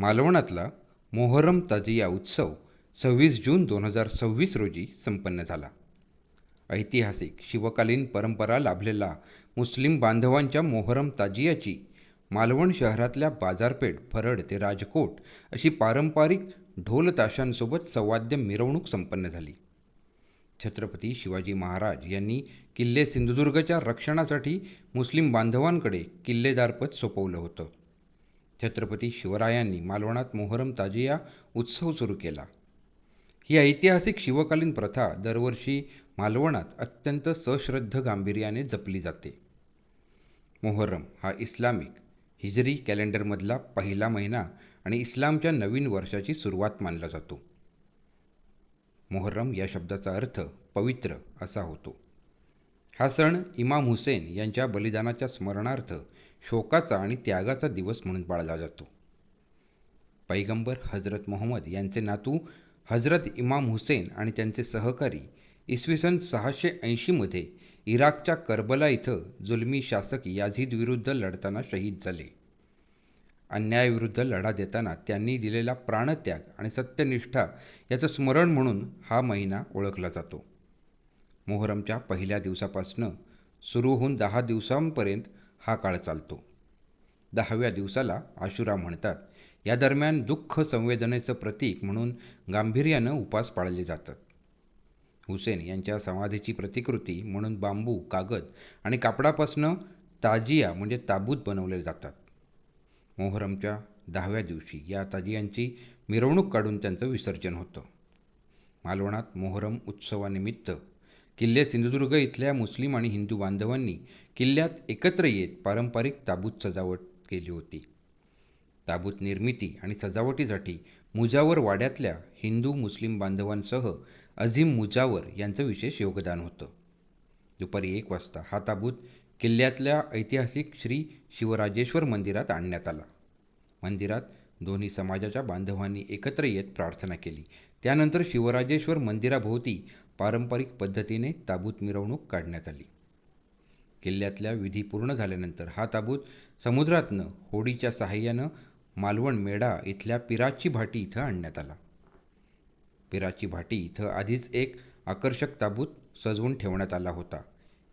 मालवणातला मोहरम ताजिया उत्सव 26 जून 2026 रोजी संपन्न झाला. ऐतिहासिक शिवकालीन परंपरा लाभलेला मुस्लिम बांधवांच्या मोहरम ताजियाची मालवण शहरातल्या बाजारपेठ, फरड ते राजकोट अशी पारंपरिक ढोल ताशांसोबत सवाद्य मिरवणूक संपन्न झाली. छत्रपती शिवाजी महाराज यांनी किल्ले सिंधुदुर्गच्या रक्षणासाठी मुस्लिम बांधवांकडे किल्लेदारपद सोपवलं होतं. छत्रपती शिवरायांनी मालवणात मोहरम ताजिया उत्सव सुरू केला. ही ऐतिहासिक शिवकालीन प्रथा दरवर्षी मालवणात अत्यंत सश्रद्ध गांभीर्याने जपली जाते. मोहरम हा इस्लामिक हिजरी कॅलेंडरमधला पहिला महिना आणि इस्लामच्या नवीन वर्षाची सुरुवात मानला जातो. मोहरम या शब्दाचा अर्थ पवित्र असा होतो. हा सण इमाम हुसेन यांच्या बलिदानाच्या स्मरणार्थ शोकाचा आणि त्यागाचा दिवस म्हणून पाळला जातो. पैगंबर हजरत मोहम्मद यांचे नातू हजरत इमाम हुसेन आणि त्यांचे सहकारी इसवी सन 680 मध्ये इराकच्या करबला इथं जुलमी शासक याझिद विरुद्ध लढताना शहीद झाले. अन्यायाविरुद्ध लढा देताना त्यांनी दिलेला प्राणत्याग आणि सत्यनिष्ठा याचं स्मरण म्हणून हा महिना ओळखला जातो. मोहरमच्या पहिल्या दिवसापासून सुरू होऊन 10 दिवसांपर्यंत हा काळ चालतो. 10व्या दिवसाला आशुरा म्हणतात. या दरम्यान दुःख संवेदनेचं प्रतीक म्हणून गांभीर्यानं उपास पाळले जातात. हुसेन यांच्या समाधीची प्रतिकृती म्हणून बांबू, कागद आणि कापडापासून ताजिया म्हणजे ताबूत बनवले जातात. मोहरमच्या 10व्या दिवशी या ताजियांची मिरवणूक काढून त्यांचं विसर्जन होतं. मालवणात मोहरम उत्सवानिमित्त किल्ले सिंधुदुर्ग इथल्या मुस्लिम आणि हिंदू बांधवांनी किल्ल्यात एकत्र येत पारंपरिक ताबूत सजावट केली होती. ताबूत निर्मिती आणि सजावटीसाठी मुजावर वाड्यातल्या हिंदू मुस्लिम बांधवांसह अझीम मुजावर यांचं विशेष योगदान होतं. दुपारी 1 वाजता हा ताबूत किल्ल्यातल्या ऐतिहासिक श्री शिवराजेश्वर मंदिरात आणण्यात आला. मंदिरात दोन्ही समाजाच्या बांधवांनी एकत्र येत प्रार्थना केली. त्यानंतर शिवराजेश्वर मंदिराभोवती पारंपरिक पद्धतीने ताबूत मिरवणूक काढण्यात आली. किल्ल्यातल्या विधी पूर्ण झाल्यानंतर हा ताबूत समुद्रातनं होडीच्या साहाय्यानं मालवण मेढा इथल्या पिराची भाटी इथं आणण्यात आला. पिराची भाटी इथं आधीच एक आकर्षक ताबूत सजवून ठेवण्यात आला होता.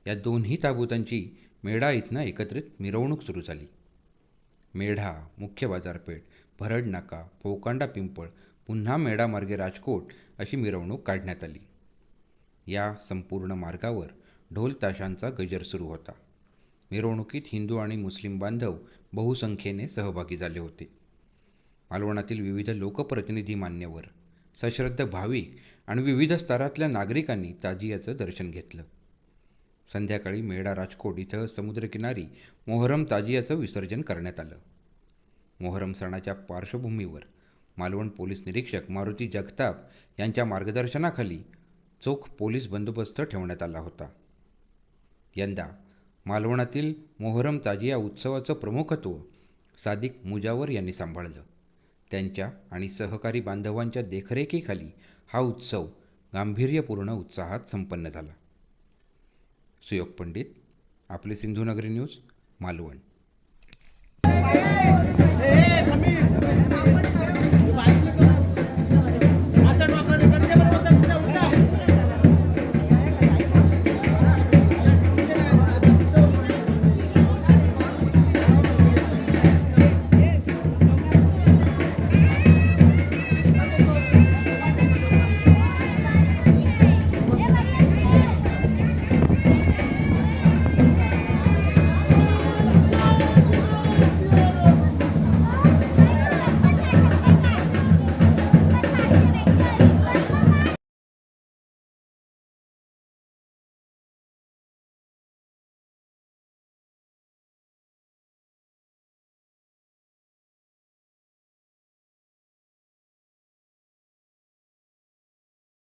या दोन्ही ताबूतांची मेढा इथनं एकत्रित मिरवणूक सुरू झाली. मेढा, मुख्य बाजारपेठ, भरड नाका, पोकांडा पिंपळ, पुन्हा मेढामार्गे राजकोट अशी मिरवणूक काढण्यात आली. या संपूर्ण मार्गावर ढोल ताशांचा गजर सुरू होता. मिरवणुकीत हिंदू आणि मुस्लिम बांधव बहुसंख्येने सहभागी झाले होते. मालवणातील विविध लोकप्रतिनिधी, मान्यवर, सश्रद्ध भाविक आणि विविध स्तरातल्या नागरिकांनी ताजियाचं दर्शन घेतलं. संध्याकाळी मेढा राजकोट इथं समुद्रकिनारी मोहरम ताजियाचं विसर्जन करण्यात आलं. मोहरम सणाच्या पार्श्वभूमीवर मालवण पोलीस निरीक्षक मारुती जगताप यांच्या मार्गदर्शनाखाली चोख पोलीस बंदोबस्त ठेवण्यात आला होता. यंदा मालवणातील मोहरम ताजिया उत्सवाचं प्रमुखत्व सादिक मुजावर यांनी सांभाळलं. त्यांच्या आणि सहकारी बांधवांच्या देखरेखीखाली हा उत्सव गांभीर्यपूर्ण उत्साहात संपन्न झाला. सुयोग पंडित, आपले सिंधुनगरी न्यूज, मालवण.